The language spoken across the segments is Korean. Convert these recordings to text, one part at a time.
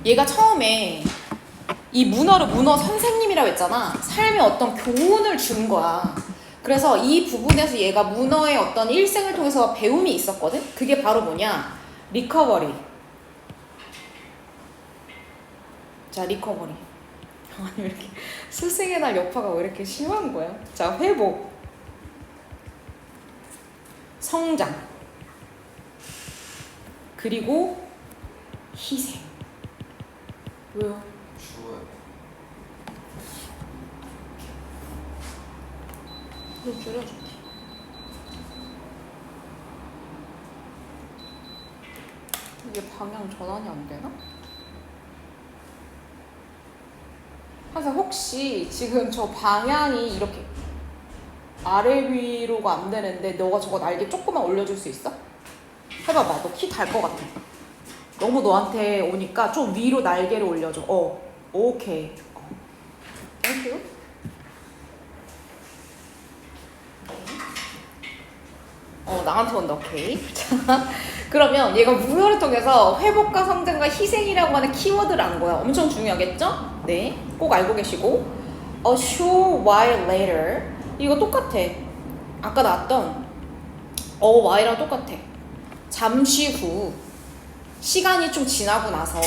얘가 처음에 이 문어를 문어 선생님이라고 했잖아. 삶의 어떤 교훈을 준 거야. 그래서 이 부분에서 얘가 문어의 어떤 일생을 통해서 배움이 있었거든. 그게 바로 뭐냐? 리커버리. 자, 리커버리. 아니, 왜 이렇게 스승의 날 여파가 왜 이렇게 심한 거야? 자, 회복, 성장, 그리고 희생. 왜요? 죽어요. 좀 줄여줄게. 이게 방향 전환이 안 되나? 그래서 혹시 지금 저 방향이 이렇게 아래 위로가 안 되는데 너가 저거 날개 조금만 올려줄 수 있어? 해봐봐. 너 키 달 것 같아. 너무 너한테 오니까 좀 위로 날개를 올려줘. 오케이. 땡큐. 나한테 온다. 오케이. 자, 그러면 얘가 문어를 통해서 회복과 성장과 희생이라고 하는 키워드를 안 거야. 엄청 중요하겠죠? 네, 꼭 알고 계시고. A short while later. 이거 똑같아. 아까 나왔던 a while랑 똑같아. 잠시 후, 시간이 좀 지나고 나서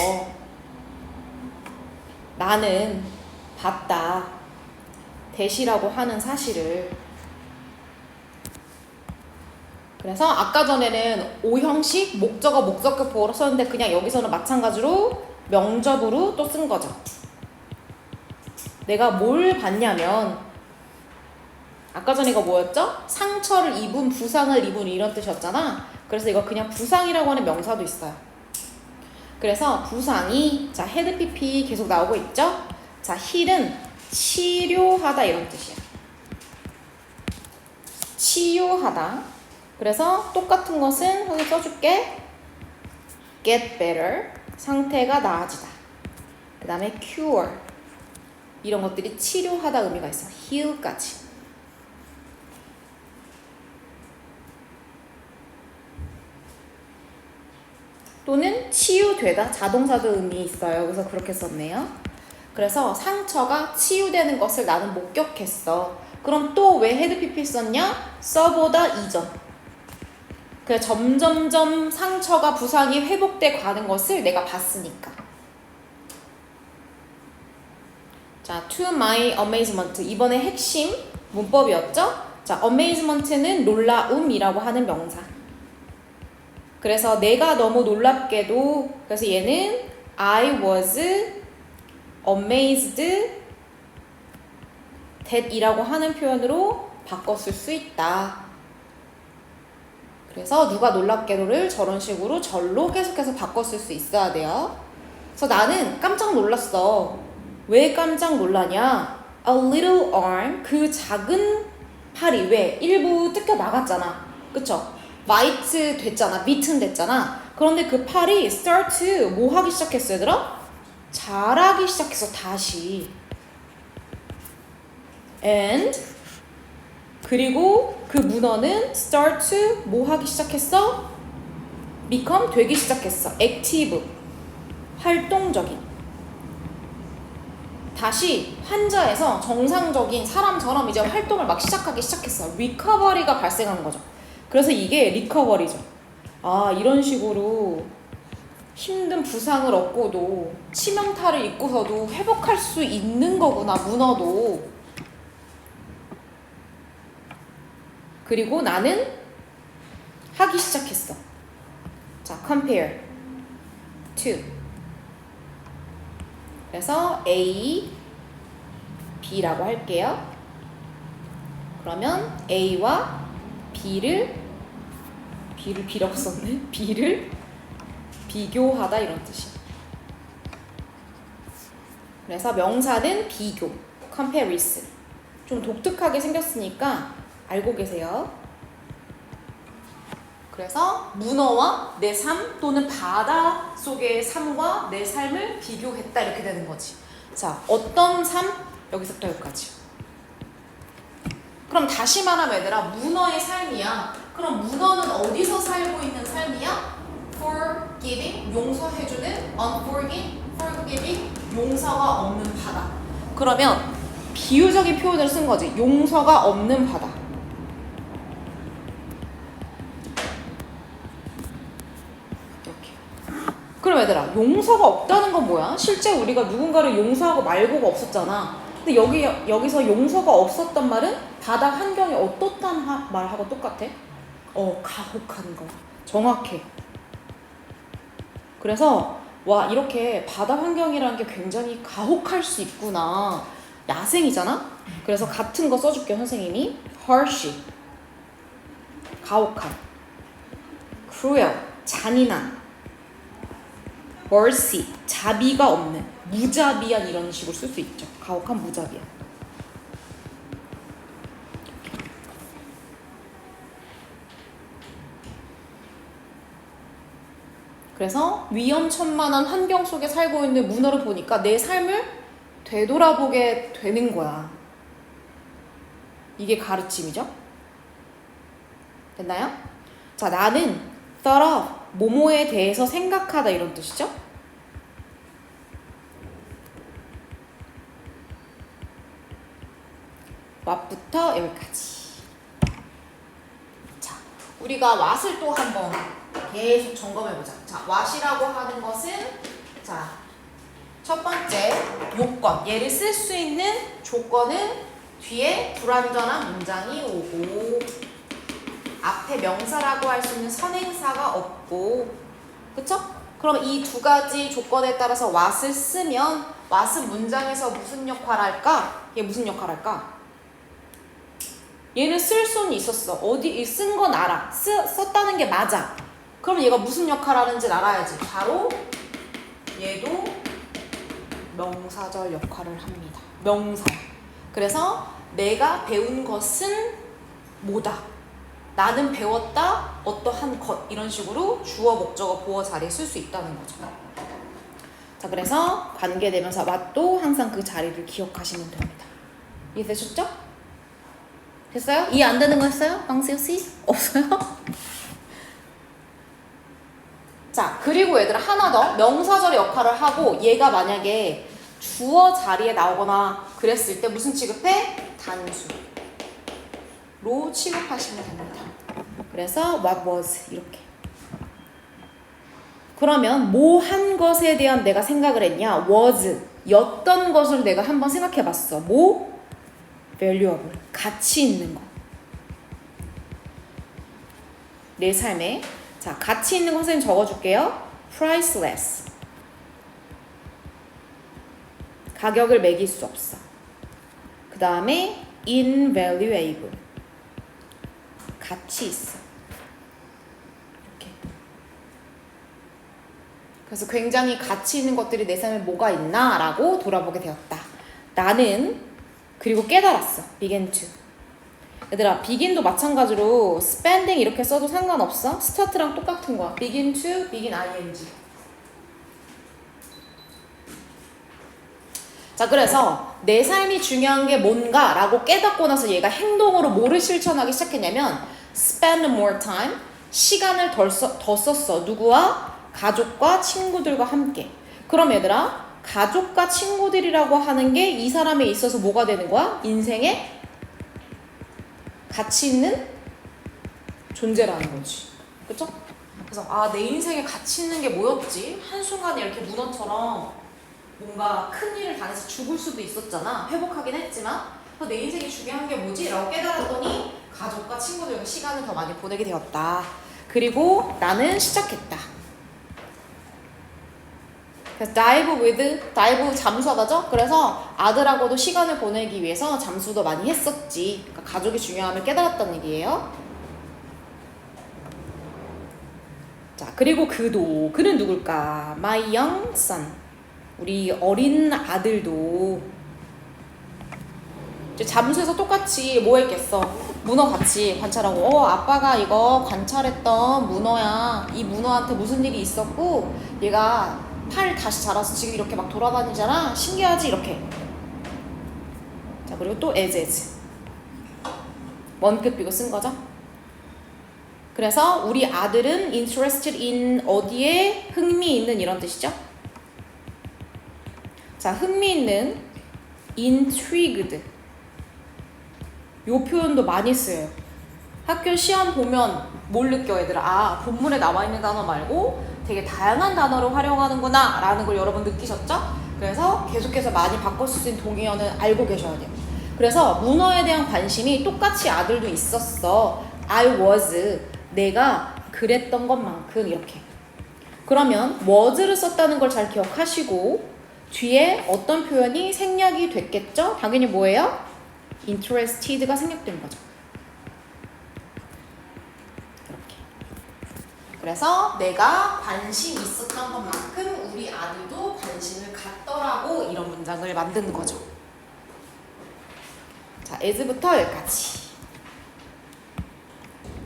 나는 봤다. 대시라고 하는 사실을. 그래서 아까 전에는 오형식 목적어 목적격보로 썼는데 그냥 여기서는 마찬가지로 명접으로 또 쓴 거죠. 내가 뭘 봤냐면 아까 전에 이거 뭐였죠? 상처를 입은, 부상을 입은 이런 뜻이었잖아. 그래서 이거 그냥 부상이라고 하는 명사도 있어요. 그래서 부상이 자 헤드 PP 계속 나오고 있죠? 자 힐은 치료하다 이런 뜻이야. 치유하다. 그래서 똑같은 것은 여기 써줄게. get better. 상태가 나아지다. 그 다음에 cure. 이런 것들이 치료하다 의미가 있어. heal까지. 또는 치유되다. 자동사도 의미 있어요. 그래서 그렇게 썼네요. 그래서 상처가 치유되는 것을 나는 목격했어. 그럼 또 왜 헤드 PP 썼냐? 써보다 이전. 그래 점점점 상처가 부상이 회복돼 가는 것을 내가 봤으니까. 자, to my amazement. 이번에 핵심 문법이었죠? 자, amazement는 놀라움이라고 하는 명사. 그래서 내가 너무 놀랍게도 그래서 얘는 I was amazed that 이라고 하는 표현으로 바꿨을 수 있다. 그래서 누가 놀랍게도를 저런 식으로 절로 계속해서 바꿨을 수 있어야 돼요. 그래서 나는 깜짝 놀랐어. 왜 깜짝 놀라냐? A little arm, 그 작은 팔이 왜? 일부 뜯겨 나갔잖아. 그쵸? 마이트 됐잖아. 미튼 됐잖아. 그런데 그 팔이 start 뭐 하기 시작했어 얘들아? 자라기 시작했어 다시. And 그리고 그 문어는 start 뭐 하기 시작했어? become 되기 시작했어. active 활동적인. 다시 환자에서 정상적인 사람처럼 이제 활동을 막 시작하기 시작했어. recovery가 발생한 거죠. 그래서 이게 recovery죠. 아, 이런 식으로 힘든 부상을 얻고도 치명타를 입고서도 회복할 수 있는 거구나, 문어도. 그리고 나는 하기 시작했어. 자, compare to. 그래서 A, B라고 할게요. 그러면 A와 B를 B라고 썼네. B를 비교하다 이런 뜻이야. 그래서 명사는 비교, comparison. 좀 독특하게 생겼으니까 알고 계세요. 그래서 문어와 내 삶 또는 바다 속의 삶과 내 삶을 비교했다 이렇게 되는 거지. 자, 어떤 삶? 여기서부터 여기까지. 그럼 다시 말하면 얘들아, 문어의 삶이야. 그럼 문어는 어디서 살고 있는 삶이야? Forgiving, 용서해주는, unforgiving, forgiving, 용서가 없는 바다. 그러면 비유적인 표현을 쓴 거지. 용서가 없는 바다. 이렇게. 그럼 얘들아, 용서가 없다는 건 뭐야? 실제 우리가 누군가를 용서하고 말고가 없었잖아. 근데 여기서 용서가 없었단 말은 바다 환경이 어떻단 말하고 똑같아? 가혹한 거. 정확해. 그래서 와, 이렇게 바다 환경이라는 게 굉장히 가혹할 수 있구나. 야생이잖아? 그래서 같은 거 써줄게, 선생님이. harsh, 가혹한. cruel, 잔인한. mercy, 자비가 없는. 무자비한, 이런 식으로 쓸 수 있죠. 가혹한, 무자비한. 그래서 위험천만한 환경 속에 살고 있는 문어를 보니까 내 삶을 되돌아보게 되는 거야. 이게 가르침이죠. 됐나요? 자, 나는 thought of, 뭐뭐에 대해서 생각하다, 이런 뜻이죠. what부터 여기까지. 자, 우리가 what을 또 한번 계속 점검해보자. 자, what이라고 하는 것은, 자, 첫 번째 요건, 얘를 쓸 수 있는 조건은 뒤에 불완전한 문장이 오고, 앞에 명사라고 할 수 있는 선행사가 없고, 그쵸? 그럼 이 두 가지 조건에 따라서 what을 쓰면 what은 문장에서 무슨 역할을 할까? 얘 무슨 역할을 할까? 얘는 쓸 수는 있었어. 어디 쓴 건 알아. 썼다는 게 맞아. 그럼 얘가 무슨 역할을 하는지 알아야지. 바로 얘도 명사절 역할을 합니다. 명사. 그래서 내가 배운 것은 뭐다. 나는 배웠다. 어떠한 것. 이런 식으로 주어, 목적어, 보어 자리에 쓸 수 있다는 거죠. 자, 그래서 관계대명사 what도 항상 그 자리를 기억하시면 됩니다. 이해되셨죠? 됐어요? 이해 안 되는 거 있어요? 방세우씨? 없어요? 자, 그리고 얘들아 하나 더. 명사절의 역할을 하고 얘가 만약에 주어 자리에 나오거나 그랬을 때 무슨 취급해? 단수로 취급하시면 됩니다. 그래서 what was 이렇게. 그러면 뭐 한 것에 대한 내가 생각을 했냐? was 였던 것을 내가 한번 생각해 봤어. 뭐? valuable 가치 있는 거. 내 삶에. 자, 가치 있는 거 선생님 적어줄게요. priceless 가격을 매길 수 없어. 그 다음에 invaluable 가치 있어. 이렇게. 그래서 굉장히 가치 있는 것들이 내 삶에 뭐가 있나 라고 돌아보게 되었다. 나는 그리고 깨달았어. begin to. 얘들아, begin도 마찬가지로 spending 이렇게 써도 상관없어. start랑 똑같은 거야. begin to, begin ing. 자, 그래서 내 삶이 중요한 게 뭔가 라고 깨닫고 나서 얘가 행동으로 뭐를 실천하기 시작했냐면 spend more time, 시간을 더 썼어. 누구와? 가족과 친구들과 함께. 그럼 얘들아, 가족과 친구들이라고 하는 게 이 사람에 있어서 뭐가 되는 거야? 인생에 가치 있는 존재라는 거지. 그쵸? 그래서 내 인생에 가치 있는 게 뭐였지? 한순간에 이렇게 문어처럼 뭔가 큰 일을 당해서 죽을 수도 있었잖아. 회복하긴 했지만 내 인생에 중요한 게 뭐지? 라고 깨달았더니 가족과 친구들과 시간을 더 많이 보내게 되었다. 그리고 나는 시작했다. 그래서 dive 잠수하다죠? 그래서 아들하고도 시간을 보내기 위해서 잠수도 많이 했었지. 그러니까 가족이 중요함을 깨달았다는 얘기예요. 자, 그리고 그는 누굴까? My young son. 우리 어린 아들도 이제 잠수해서 똑같이 뭐 했겠어? 문어 같이 관찰하고 아빠가 이거 관찰했던 문어야. 이 문어한테 무슨 일이 있었고 얘가 팔 다시 자라서 지금 이렇게 막 돌아다니잖아. 신기하지? 이렇게. 자, 그리고 또 as 원급 비고 쓴 거죠. 그래서 우리 아들은 interested in 어디에 흥미 있는 이런 뜻이죠. 자, 흥미있는 intrigued. 요 표현도 많이 쓰여요. 학교 시험 보면 뭘 느껴 얘들아? 아, 본문에 나와 있는 단어 말고 되게 다양한 단어를 활용하는구나 라는 걸 여러분 느끼셨죠? 그래서 계속해서 많이 바꿔 쓸 수 있는 동의어는 알고 계셔야 돼요. 그래서 문어에 대한 관심이 똑같이 아들도 있었어. I was. 내가 그랬던 것만큼 이렇게. 그러면 was를 썼다는 걸 잘 기억하시고 뒤에 어떤 표현이 생략이 됐겠죠? 당연히 뭐예요? interested가 생략된 거죠. 이렇게. 그래서 내가 관심 있었던 것만큼 우리 아들도 관심을 갖더라고 이런 문장을 만드는 거죠. 자, as부터 여기까지.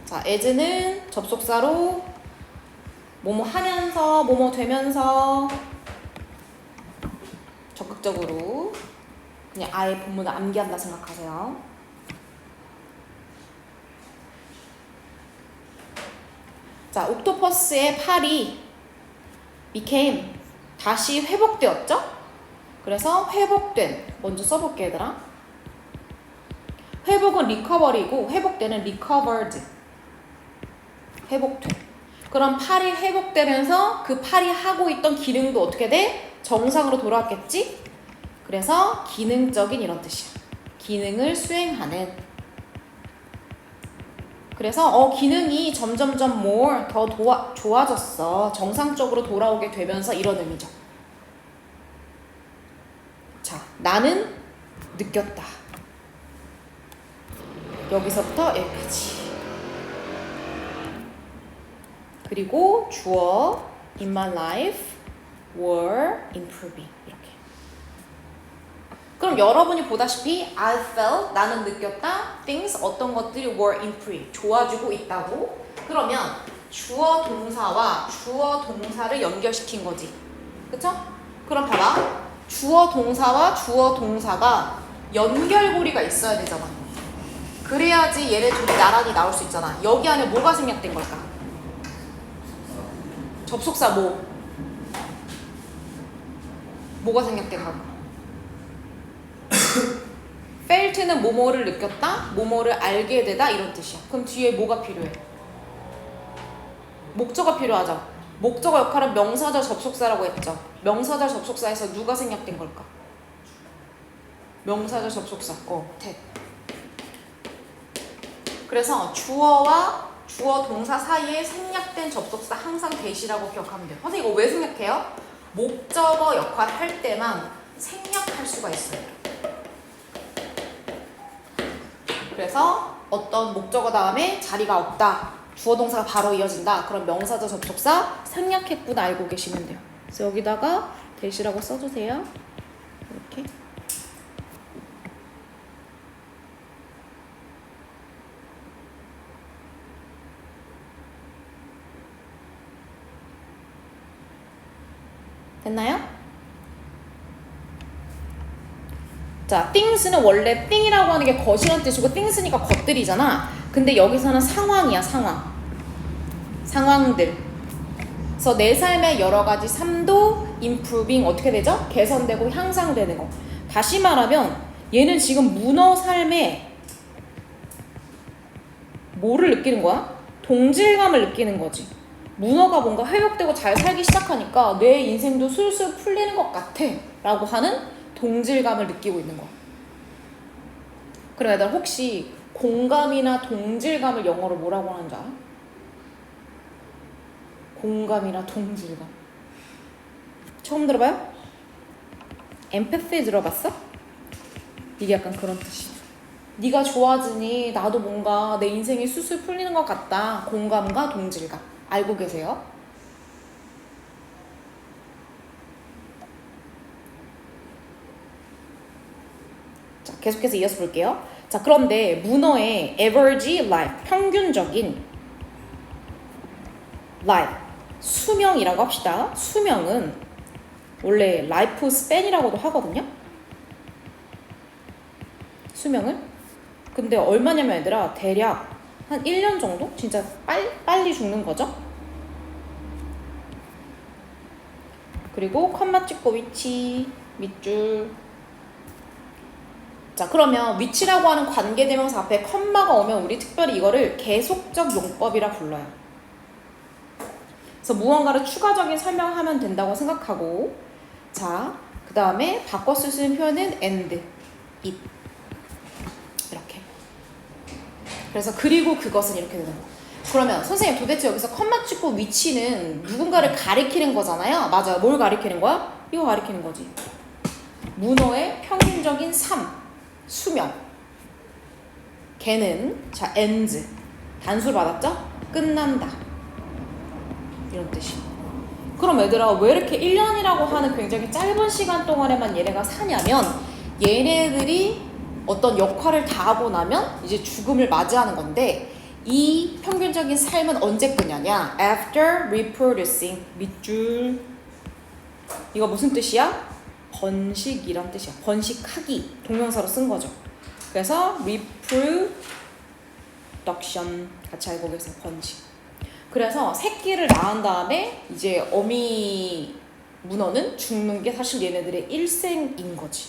자, as는 접속사로 뭐뭐 하면서, 뭐뭐 되면서 적극적으로 그냥 아예 본문을 암기한다 생각하세요. 자, 옥토퍼스의 팔이 became 다시 회복되었죠? 그래서 회복된 먼저 써볼게 얘들아. 회복은 recovery고 회복되는 recovered. 회복돼. 그럼 팔이 회복되면서 그 팔이 하고 있던 기능도 어떻게 돼? 정상으로 돌아왔겠지? 그래서 기능적인 이런 뜻이야. 기능을 수행하는. 그래서 기능이 점점점 more 더 좋아졌어. 정상적으로 돌아오게 되면서 이런 의미죠. 자, 나는 느꼈다. 여기서부터 여기까지. 그리고 주어 in my life were improving 이렇게. 그럼 여러분이 보다시피 I felt 나는 느꼈다 things 어떤 것들이 were improving 좋아지고 있다고. 그러면 주어 동사와 주어 동사를 연결시킨 거지. 그쵸? 그럼 봐봐. 주어 동사와 주어 동사가 연결고리가 있어야 되잖아. 그래야지 얘네 둘이 나란히 나올 수 있잖아. 여기 안에 뭐가 생략된 걸까? 접속사 뭐가 생략된 걸까? felt는 뭐뭐를 느꼈다, 뭐뭐를 알게 되다 이런 뜻이야. 그럼 뒤에 뭐가 필요해? 목적어가 필요하죠. 목적어 역할은 명사절 접속사라고 했죠. 명사절 접속사에서 누가 생략된 걸까? 명사절 접속사. tet. 그래서 주어와 주어 동사 사이에 생략된 접속사 항상 대시라고 기억하면 돼요. 선생님 이거 왜 생략해요? 목적어 역할 할 때만 생략할 수가 있어요. 그래서 어떤 목적어 다음에 자리가 없다. 주어 동사가 바로 이어진다. 그럼 명사절 접속사 생략했구나 알고 계시면 돼요. 그래서 여기다가 대시라고 써주세요. 이렇게. 됐나요? 자, things는 원래 thing이라고 하는 게 것이란 뜻이고 things니까 것들이잖아. 근데 여기서는 상황이야, 상황. 상황들. 그래서 내 삶의 여러 가지 삶도 improving 어떻게 되죠? 개선되고 향상되는 거. 다시 말하면 얘는 지금 문어 삶에 뭐를 느끼는 거야? 동질감을 느끼는 거지. 문어가 뭔가 회복되고 잘 살기 시작하니까 내 인생도 술술 풀리는 것 같아 라고 하는 동질감을 느끼고 있는 거야. 그럼 얘들아 혹시 공감이나 동질감을 영어로 뭐라고 하는 줄 알아? 공감이나 동질감. 처음 들어봐요? empathy 들어봤어? 이게 약간 그런 뜻이야. 네가 좋아지니 나도 뭔가 내 인생이 술술 풀리는 것 같다. 공감과 동질감. 알고 계세요? 자, 계속해서 이어서 볼게요. 자, 그런데 문어의 average life, 평균적인 life, 수명이라고 합시다. 수명은 원래 life span이라고도 하거든요. 수명을. 근데 얼마냐면 얘들아 대략 한 1년 정도? 진짜 빨리 죽는 거죠. 그리고 컴마 찍고 위치 밑줄. 자, 그러면 which라고 하는 관계대명사 앞에 컴마가 오면 우리 특별히 이거를 계속적 용법이라 불러요. 그래서 무언가를 추가적인 설명하면 된다고 생각하고, 자, 그 다음에 바꿔 쓸 수 있는 표현은 and, it 이렇게. 그래서 그리고 그것은 이렇게 되는 거. 그러면 선생님 도대체 여기서 컴마 찍고 which는 누군가를 가리키는 거잖아요. 맞아요. 뭘 가리키는 거야? 이거 가리키는 거지. 문어의 평균적인 삶, 수명. 걔는 자 ends 단수를 받았죠? 끝난다. 이런 뜻이. 그럼 얘들아 왜 이렇게 1년이라고 하는 굉장히 짧은 시간 동안에만 얘네가 사냐면 얘네들이 어떤 역할을 다 하고 나면 이제 죽음을 맞이하는 건데 이 평균적인 삶은 언제 끝나냐? After reproducing. 밑줄. 이거 무슨 뜻이야? 번식이란 뜻이야. 번식하기. 동명사로 쓴 거죠. 그래서 reproduction 같이 알고 계세요. 번식. 그래서 새끼를 낳은 다음에 이제 어미 문어는 죽는 게 사실 얘네들의 일생인 거지.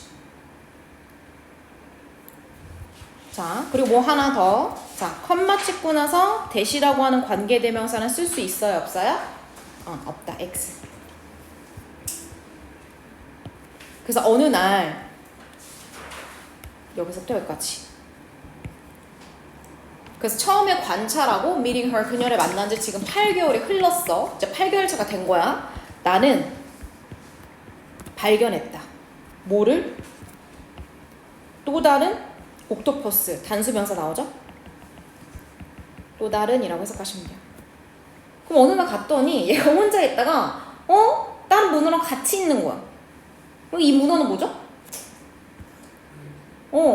자, 그리고 뭐 하나 더. 자, 컴마 찍고 나서 대시라고 하는 관계대명사는 쓸 수 있어요? 없어요? 없다. X. 그래서 어느 날 여기서부터 여기까지. 그래서 처음에 관찰하고 meeting her 그녀를 만난 지 지금 8개월이 흘렀어. 이제 8개월차가 된 거야. 나는 발견했다. 뭐를? 또 다른 옥토퍼스. 단수명사 나오죠? 또 다른이라고 해석하시면 돼요. 그럼 어느 날 갔더니 얘가 혼자 있다가 다른 문어랑 같이 있는 거야. 그럼 이 문어는 뭐죠?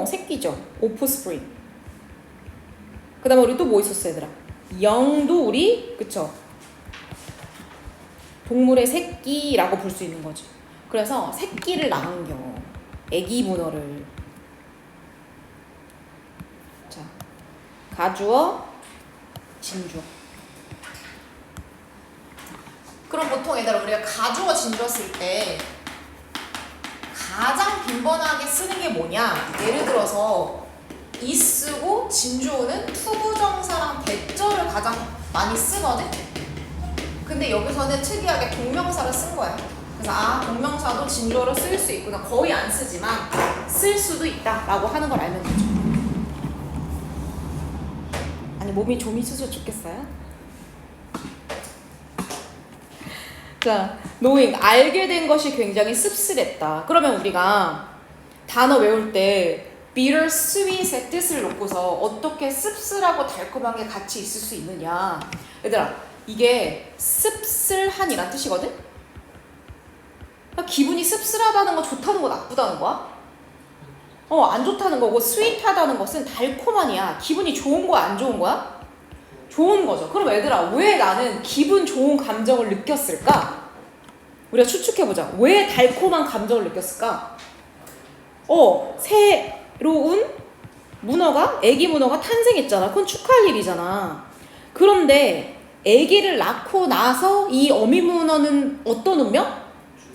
새끼죠. 오프스프링. 그 다음에 우리 또 뭐 있었어 얘들아? 영도 우리 그쵸? 동물의 새끼라고 볼 수 있는 거지. 그래서 새끼를 낳은 경우 애기 문어를 자 가주어 진주어. 그럼 보통 얘들아 우리가 가주어 진주어 쓸 때 가장 빈번하게 쓰는 게 뭐냐? 예를 들어서 이 쓰고 진주어는 투부정사랑 대절을 가장 많이 쓰거든? 근데 여기서는 특이하게 동명사를 쓴 거야. 그래서 동명사도 진주어로 쓸 수 있구나. 거의 안 쓰지만 쓸 수도 있다 라고 하는 걸 알면 되죠. 아니 몸이 좀 있어서 좋겠어요? 자, knowing 알게 된 것이 굉장히 씁쓸했다. 그러면 우리가 단어 외울 때 bitter, sweet의 뜻을 놓고서 어떻게 씁쓸하고 달콤한 게 같이 있을 수 있느냐. 얘들아, 이게 씁쓸한이란 뜻이거든? 그러니까 기분이 씁쓸하다는 거 좋다는 거 나쁘다는 거야? 안 좋다는 거고 sweet하다는 것은 달콤한이야. 기분이 좋은 거야 안 좋은 거야? 좋은 거죠. 그럼 얘들아 왜 나는 기분 좋은 감정을 느꼈을까? 우리가 추측해보자. 왜 달콤한 감정을 느꼈을까? 새로운 문어가 애기 문어가 탄생했잖아. 그건 축하할 일이잖아. 그런데 애기를 낳고 나서 이 어미 문어는 어떤 운명?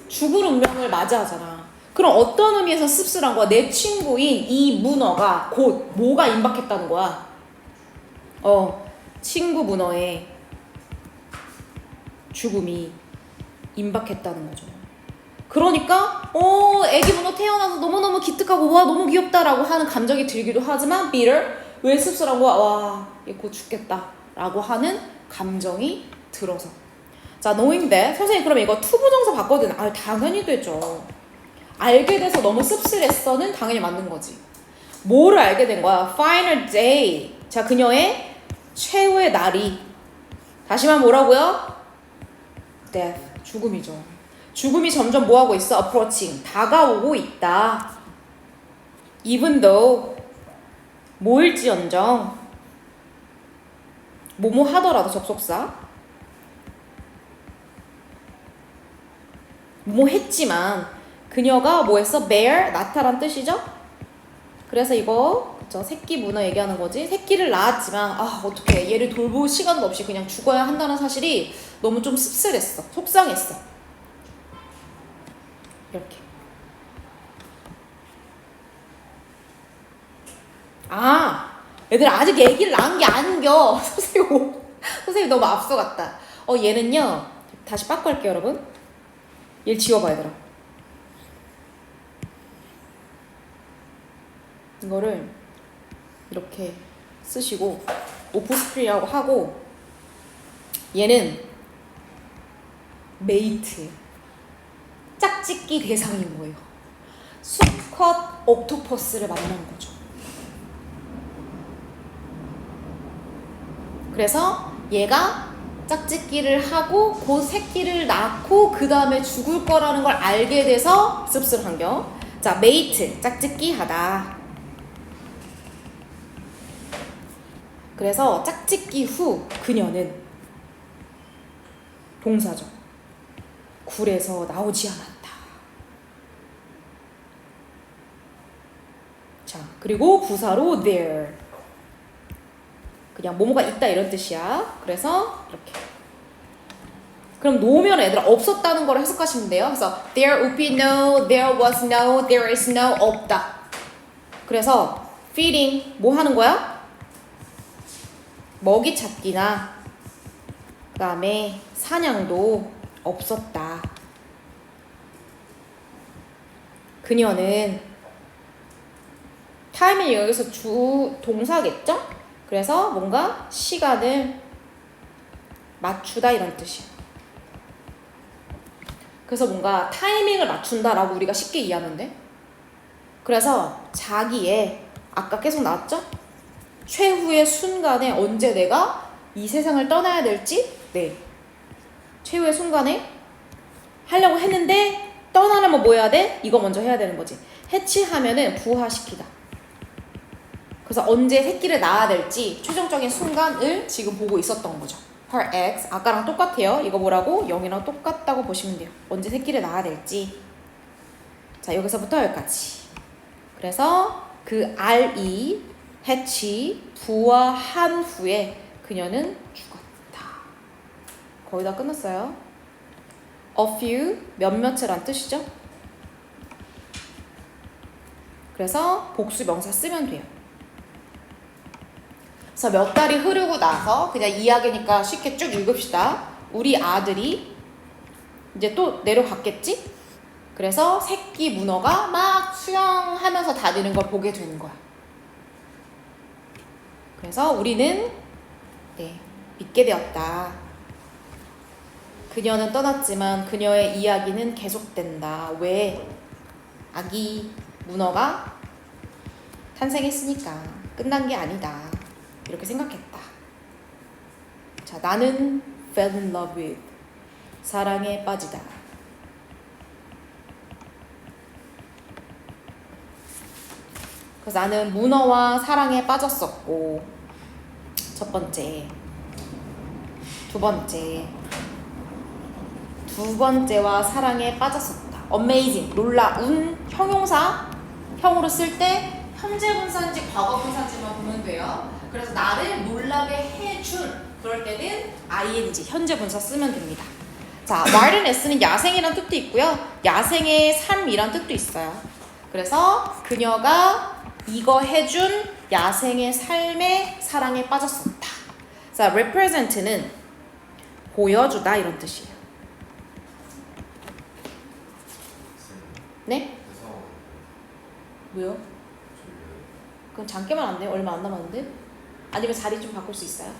죽을 운명을 맞이하잖아. 그럼 어떤 의미에서 씁쓸한 거야? 내 친구인 이 문어가 곧 뭐가 임박했다는 거야? 친구 문어의 죽음이 임박했다는 거죠. 그러니까 애기 문어 태어나서 너무너무 기특하고 와 너무 귀엽다라고 하는 감정이 들기도 하지만 bitter 왜 씁쓸한 거야? 와 얘 곧 죽겠다 라고 하는 감정이 들어서. 자, knowing that. 선생님 그러면 이거 투부정사 바꿔도 당연히 되죠. 알게 돼서 너무 씁쓸했어는 당연히 맞는 거지. 뭐를 알게 된 거야? final day. 자, 그녀의 최후의 날이. 다시 말하면 뭐라고요? death. 죽음이죠. 죽음이 점점 뭐하고 있어? approaching. 다가오고 있다. even though 뭐일지언정 뭐뭐 하더라도 접속사 뭐뭐 했지만 그녀가 뭐 했어? bear 나타란 뜻이죠? 그래서 이거 그쵸? 새끼 문어 얘기하는 거지. 새끼를 낳았지만 어떡해 얘를 돌볼 시간도 없이 그냥 죽어야 한다는 사실이 너무 좀 씁쓸했어. 속상했어. 이렇게. 얘들 아직 얘기를 안 게 아닌겨. 선생님 너무 앞서갔다. 얘는요. 다시 바꿔할게요, 여러분. 얘를 지워봐, 얘들아. 이거를 이렇게 쓰시고 오프스프리라고 하고 얘는 메이트 짝짓기 대상인 거예요. 수컷 옥토퍼스를 만난 거죠. 그래서 얘가 짝짓기를 하고 그 새끼를 낳고 그 다음에 죽을 거라는 걸 알게 돼서 씁쓸한 겨. 자, 메이트 짝짓기 하다. 그래서 짝짓기 후 그녀는 동사죠. 굴에서 나오지 않았다. 자, 그리고 부사로 there. 그냥 뭐뭐가 있다 이런 뜻이야. 그래서 이렇게. 그럼 노면 애들 없었다는 걸 해석하시면 돼요. 그래서 there would be no, there was no, there is no, 없다. 그래서 feeding 뭐 하는 거야? 먹이 찾기나 그 다음에 사냥도 없었다. 그녀는 타임이 여기서 주 동사겠죠? 그래서 뭔가 시간을 맞추다 이런 뜻이야. 그래서 뭔가 타이밍을 맞춘다라고 우리가 쉽게 이해하면 돼. 그래서 자기의 아까 계속 나왔죠? 최후의 순간에 언제 내가 이 세상을 떠나야 될지 최후의 순간에 하려고 했는데 떠나려면 뭐 해야 돼? 이거 먼저 해야 되는 거지. 해치하면은 부화시키다. 그래서 언제 새끼를 낳아야 될지 최종적인 순간을 지금 보고 있었던 거죠. her eggs 아까랑 똑같아요. 이거 뭐라고? 0이랑 똑같다고 보시면 돼요. 언제 새끼를 낳아야 될지. 자, 여기서부터 여기까지. 그래서 그 RE 해치 부화한 후에 그녀는 죽었다. 거의 다 끝났어요. A few 몇몇이란 뜻이죠. 그래서 복수 명사 쓰면 돼요. 그래서 몇 달이 흐르고 나서 그냥 이야기니까 쉽게 쭉 읽읍시다. 우리 아들이 이제 또 내려갔겠지? 그래서 새끼 문어가 막 수영하면서 다니는 걸 보게 되는 거야. 그래서 우리는 믿게 되었다. 그녀는 떠났지만 그녀의 이야기는 계속된다. 왜? 아기 문어가 탄생했으니까 끝난 게 아니다. 이렇게 생각했다. 자, 나는 fell in love with 사랑에 빠지다. 그래서 나는 문어와 사랑에 빠졌었고 첫 번째, 두 번째와 사랑에 빠졌었다. amazing, 놀라운 형용사 형으로 쓸 때 현재 분사인지 과거 분사인지만 보면 돼요. 그래서 나를 놀라게 해준 그럴 때는 ing 현재 분사 쓰면 됩니다. 자, wild s는 야생이란 뜻도 있고요. 야생의 삶이란 뜻도 있어요. 그래서 그녀가 이거 해준 야생의 삶에 사랑에 빠졌었다. 자, represent는 보여주다 이런 뜻이에요. 네? 뭐요? 그럼 잠깐만 안 돼요? 얼마 안 남았는데? 아니면 자리 좀 바꿀 수 있어요?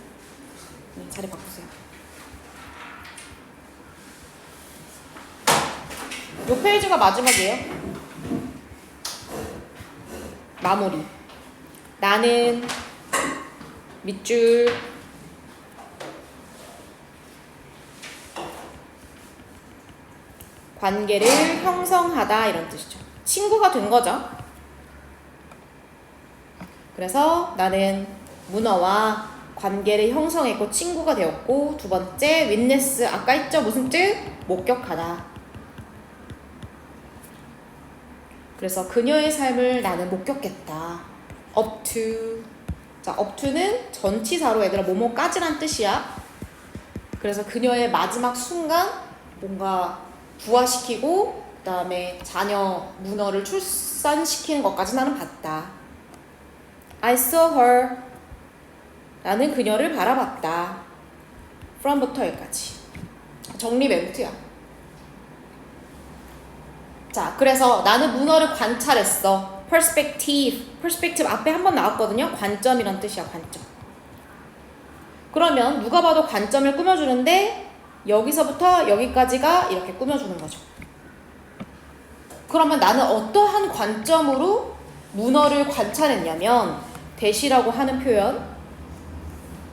네, 자리 바꾸세요. 요 페이지가 마지막이에요. 마무리. 나는 밑줄 관계를 형성하다 이런 뜻이죠. 친구가 된 거죠. 그래서 나는 문어와 관계를 형성했고 친구가 되었고 두 번째 witness 아까 했죠? 무슨 뜻? 목격하다. 그래서 그녀의 삶을 나는 목격했다. up to. 자, up to는 전치사로 얘들아 뭐뭐까지란 뜻이야. 그래서 그녀의 마지막 순간 뭔가 부화시키고 그 다음에 자녀 문어를 출산시키는 것까지 나는 봤다. I saw her. 나는 그녀를 바라봤다. from부터 여기까지. 정리 멘트야. 자, 그래서 나는 문어를 관찰했어. perspective 앞에 한 번 나왔거든요. 관점이란 뜻이야, 관점. 그러면 누가 봐도 관점을 꾸며주는데 여기서부터 여기까지가 이렇게 꾸며주는 거죠. 그러면 나는 어떠한 관점으로 문어를 관찰했냐면 대시라고 하는 표현.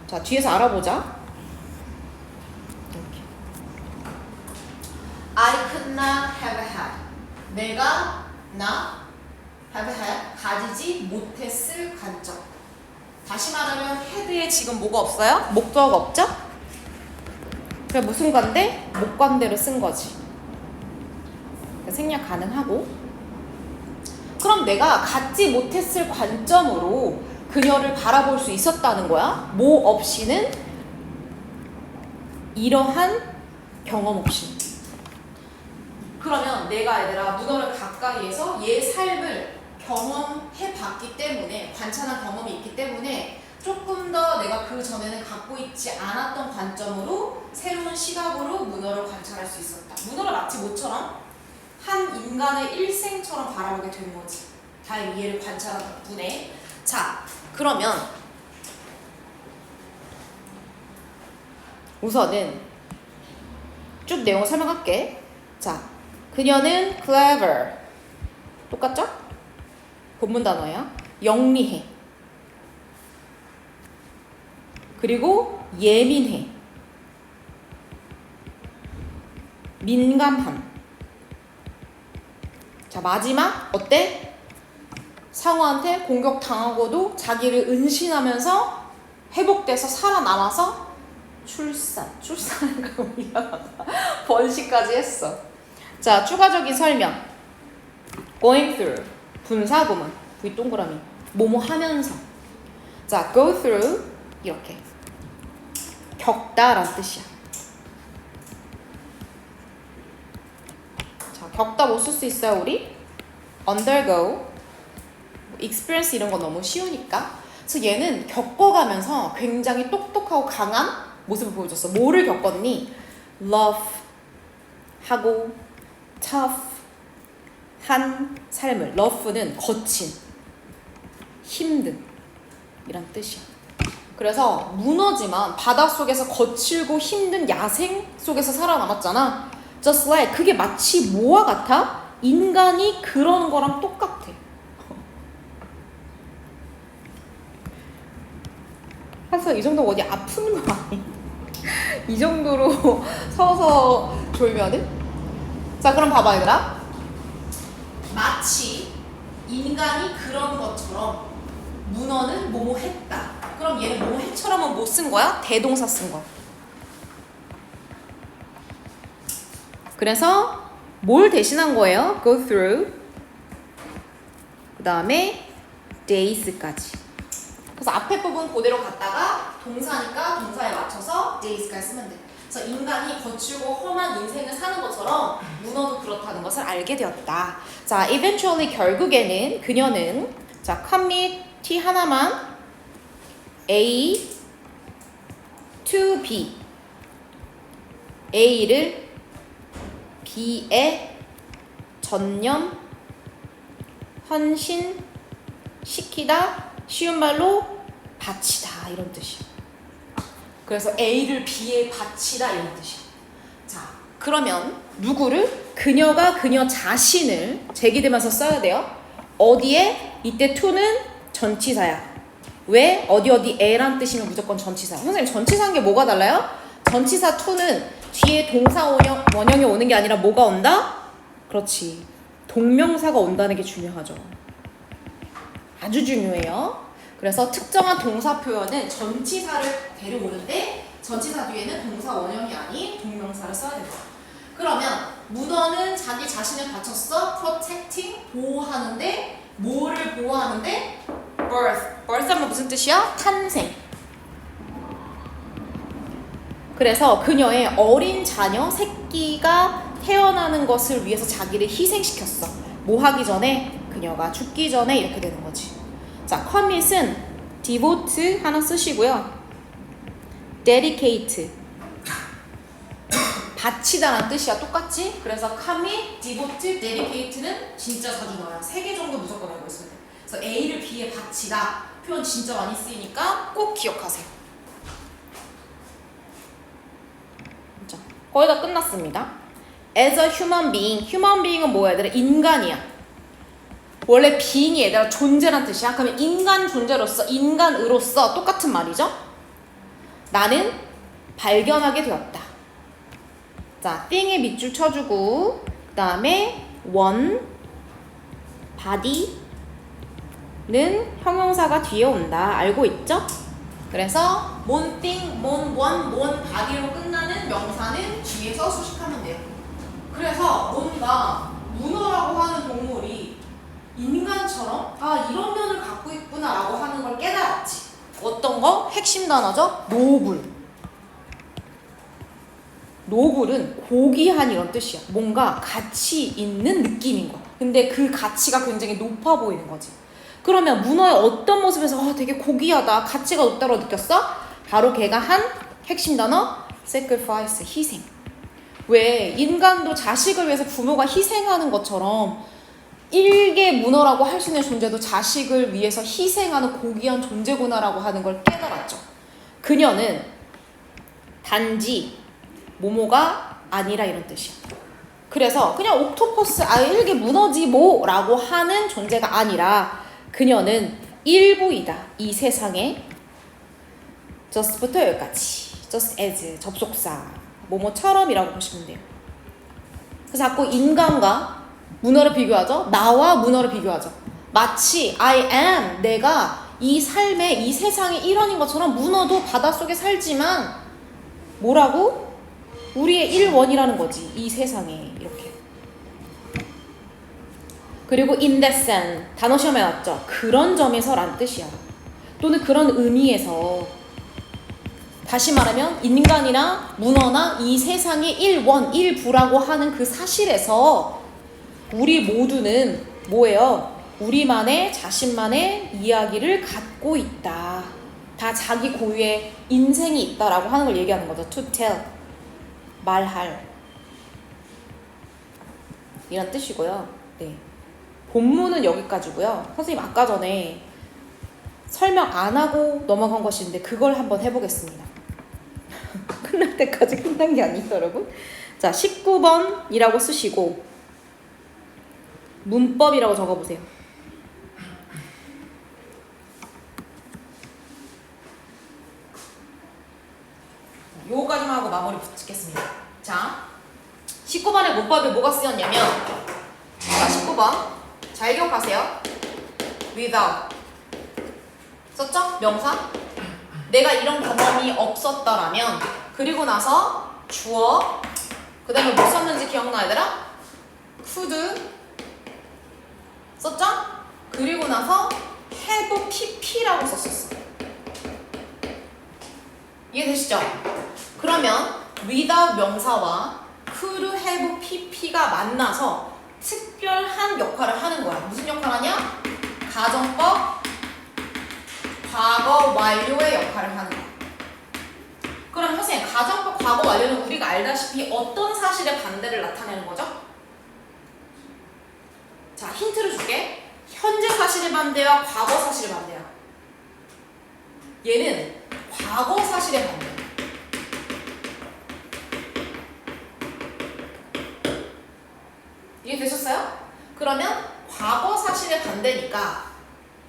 자, 뒤에서 알아보자. 이렇게. I could not have had. 내가 have had 가지지 못했을 관점. 다시 말하면 had에 지금 뭐가 없어요? 목적 없죠? 그래 무슨 관대? 목관대로 쓴 거지. 생략 가능하고. 그럼 내가 갖지 못했을 관점으로 그녀를 바라볼 수 있었다는 거야. 뭐 없이는? 이러한 경험 없이. 그러면 내가 얘들아 문어를 가까이에서 얘 삶을 경험해 봤기 때문에 관찰한 경험이 있기 때문에 조금 더 내가 그 전에는 갖고 있지 않았던 관점으로 새로운 시각으로 문어를 관찰할 수 있었다. 문어를 마치 뭐처럼? 한 인간의 일생처럼 바라보게 된 거지. 다행히 얘를 관찰한 덕분에. 자, 그러면 우선은 쭉 내용을 설명할게. 자, 그녀는 clever. 똑같죠? 본문 단어야. 영리해. 그리고 예민해. 민감함. 자, 마지막 어때? 상어한테 공격당하고도 자기를 은신하면서 회복돼서 살아남아서 출산인가 미안하다. 번식까지 했어. 자, 추가적인 설명. going through. 분사구문. V 동그라미. 뭐뭐 하면서. 자, go through. 이렇게. 겪다란 뜻이야. 자, 겪다 뭐 쓸 수 있어요, 우리? undergo. experience 이런 거 너무 쉬우니까. 그래서 얘는 겪어가면서 굉장히 똑똑하고 강한 모습을 보여줬어. 뭐를 겪었니? love 하고 tough 한 삶을. rough는 거친, 힘든 이란 뜻이야. 그래서 문어지만 바닷속에서 거칠고 힘든 야생 속에서 살아남았잖아. just like 그게 마치 뭐와 같아? 인간이 그런 거랑 똑같아. 그래서 이 정도 어디 아픈 거 아니? 이 정도로 서서 졸면은? 자, 그럼 봐봐 얘들아. 마치 인간이 그런 것처럼 문어는 뭐뭐 했다. 그럼 얘는 뭐뭐 했처럼은 뭐 쓴 거야? 대동사 쓴 거야. 그래서 뭘 대신한 거예요? go through. 그 다음에 days까지. 그래서 앞에 부분 그대로 갔다가 동사니까 동사에 맞춰서 days까지 쓰면 돼. 그래서 인간이 거칠고 험한 인생을 사는 것처럼 문어도 그렇다는 것을 알게 되었다. 자, eventually 결국에는 그녀는 자, commit T 하나만 A to B. A를 B에 전념, 헌신, 시키다, 쉬운 말로 바치다 이런 뜻이야. 그래서 A를 B에 바치다 이런 뜻이야. 자, 그러면 누구를? 그녀가 그녀 자신을 제기되면서 써야 돼요. 어디에? 이때 to는 전치사야. 왜? 어디에란 뜻이면 무조건 전치사. 선생님 전치사인 게 뭐가 달라요? 전치사 to는 뒤에 동사 원형이 오는 게 아니라 뭐가 온다? 그렇지. 동명사가 온다는 게 중요하죠. 아주 중요해요. 그래서 특정한 동사 표현은 전치사를 데려오는데 전치사 뒤에는 동사 원형이 아닌 동명사를 써야 됩니다. 그러면 문어는 자기 자신을 바쳤어. protecting, 보호하는데 뭐를 보호하는데? birth하면 무슨 뜻이야? 탄생. 그래서 그녀의 어린 자녀, 새끼가 태어나는 것을 위해서 자기를 희생시켰어. 뭐 하기 전에? 그녀가 죽기 전에 이렇게 되는 거지. 자, commit은 devote 하나 쓰시고요. dedicate 바치다라는 뜻이야. 똑같지? 그래서 commit, devote, dedicate는 진짜 자주 나와요. 3개 정도 무조건 알고 있어야 돼. 그래서 A를 B에 바치다 표현 진짜 많이 쓰이니까 꼭 기억하세요. 자, 거의 다 끝났습니다. As a human being, human being은 뭐야 얘들아? 인간이야. 원래 being이 얘들아 존재란 뜻이야. 그러면 인간 존재로서, 인간으로서 똑같은 말이죠. 나는 발견하게 되었다. 자, thing에 밑줄 쳐주고 그 다음에 one, body는 형용사가 뒤에 온다. 알고 있죠? 그래서 mon thing, mon one, mon body로 끝나는 명사는 뒤에서 수식하면 돼요. 그래서 뭔가 문어라고 하는 동물이 인간처럼 아 이런 면을 갖고 있구나 라고 하는 걸 깨달았지. 어떤 거? 핵심 단어죠? 노블. 노블은 고귀한 이런 뜻이야. 뭔가 가치 있는 느낌인 거야. 근데 그 가치가 굉장히 높아 보이는 거지. 그러면 문어의 어떤 모습에서 되게 고귀하다, 가치가 높다고 느꼈어? 바로 걔가 한 핵심 단어 sacrifice, 희생. 왜 인간도 자식을 위해서 부모가 희생하는 것처럼 일개 문어라고 할 수 있는 존재도 자식을 위해서 희생하는 고귀한 존재구나라고 하는 걸 깨달았죠. 그녀는 단지 모모가 아니라 이런 뜻이야. 그래서 그냥 옥토퍼스 일개 문어지 뭐라고 하는 존재가 아니라 그녀는 일부이다. 이 세상에 just부터 여기까지 just as 접속사 뭐뭐처럼이라고 보시면 돼요. 그래서 자꾸 인간과 문어를 비교하죠. 나와 문어를 비교하죠. 마치 I am 내가 이 삶의 이 세상의 일원인 것처럼 문어도 바닷속에 살지만 뭐라고? 우리의 일원이라는 거지. 이 세상에 이렇게. 그리고 in that sense 단어 시험에 나왔죠. 그런 점에서란 뜻이야. 또는 그런 의미에서 다시 말하면 인간이나 문어나 이 세상의 일원, 일부라고 하는 그 사실에서 우리 모두는 뭐예요? 우리만의 자신만의 이야기를 갖고 있다. 다 자기 고유의 인생이 있다라고 하는 걸 얘기하는 거죠. To tell, 말할 이런 뜻이고요. 네. 본문은 여기까지고요. 선생님 아까 전에 설명 안 하고 넘어간 것이 있는데 그걸 한번 해보겠습니다. 끝날 때까지 끝난 게 아니죠, 여러분. 자, 19번이라고 쓰시고 문법이라고 적어보세요. 요거까지만 하고 마무리 붙이겠습니다. 자, 19번의 문법에 뭐가 쓰였냐면 자, 19번 잘 기억하세요. without 썼죠? 명사. 내가 이런 경험이 없었더라면 그리고 나서 주어 그 다음에 뭐 썼는지 기억나 얘들아? could 썼죠? 그리고 나서 have pp라고 썼었어. 이해되시죠? 그러면 without 명사와 could have pp가 만나서 특별한 역할을 하는 거야. 무슨 역할 하냐? 가정법 과거 완료의 역할을 하는 거야. 그럼 선생님 가정법 과거 완료는 우리가 알다시피 어떤 사실의 반대를 나타내는 거죠? 자, 힌트를 줄게. 현재 사실의 반대와 과거 사실의 반대야. 얘는 과거 사실의 반대. 이해되셨어요? 그러면 과거 사실의 반대니까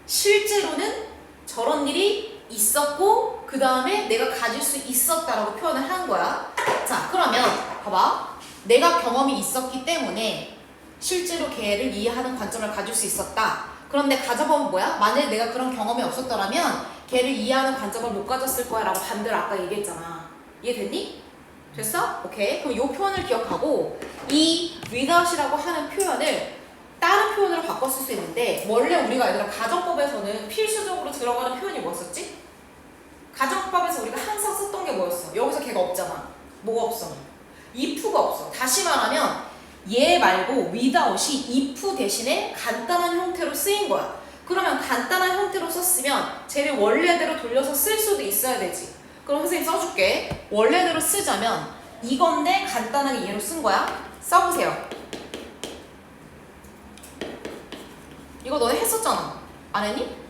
실제로는 저런 일이 있었고 그 다음에 내가 가질 수 있었다라고 표현을 한 거야. 자, 그러면 봐봐. 내가 경험이 있었기 때문에 실제로 걔를 이해하는 관점을 가질 수 있었다. 그런데 가정법은 뭐야? 만약에 내가 그런 경험이 없었더라면 걔를 이해하는 관점을 못 가졌을 거야 라고 반대로 아까 얘기했잖아. 이해됐니? 됐어? 오케이. 그럼 이 표현을 기억하고 이 without이라고 하는 표현을 다른 표현으로 바꿔 쓸 수 있는데 원래 우리가 얘들아 가정법에서는 필수적으로 들어가는 표현이 뭐였었지? 가정법에서 우리가 항상 썼던 게 뭐였어? 여기서 걔가 없잖아. 뭐가 없어? if가 없어. 다시 말하면 얘 말고 without이 if 대신에 간단한 형태로 쓰인 거야. 그러면 간단한 형태로 썼으면 쟤를 원래대로 돌려서 쓸 수도 있어야 되지. 그럼 선생님 써줄게. 원래대로 쓰자면 이건데 간단하게 얘로 쓴 거야. 써보세요. 이거 너네 했었잖아. 안 했니?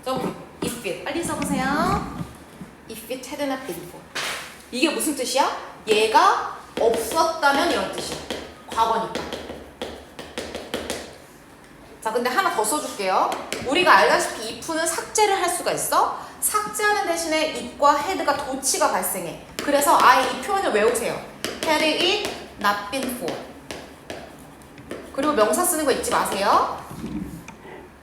써보세요. If it. 빨리 써보세요. If it had not been for. 이게 무슨 뜻이야? 얘가 없었다면 이런 뜻이야. 과거니까. 자, 근데 하나 더 써줄게요. 우리가 알다시피 if는 삭제를 할 수가 있어. 삭제하는 대신에 it과 had가 도치가 발생해. 그래서 아예 이 표현을 외우세요. had it not been for. 그리고 명사 쓰는 거 잊지 마세요.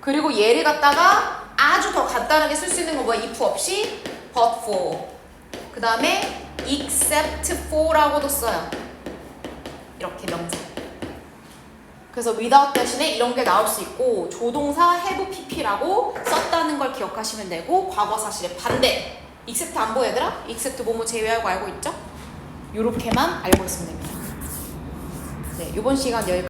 그리고 얘를 갖다가 아주 더 간단하게 쓸 수 있는 건 뭐야? if 없이 but for. 그 다음에 except for라고도 써요. 이렇게 명사. 그래서 without 대신에 이런 게 나올 수 있고 조동사 have pp라고 썼다는 걸 기억하시면 되고 과거 사실의 반대. except 안 보여 얘들아? except 뭐뭐 제외하고 알고 있죠? 요렇게만 알고 있으면 됩니다. 네, 이번 시간 여기까지.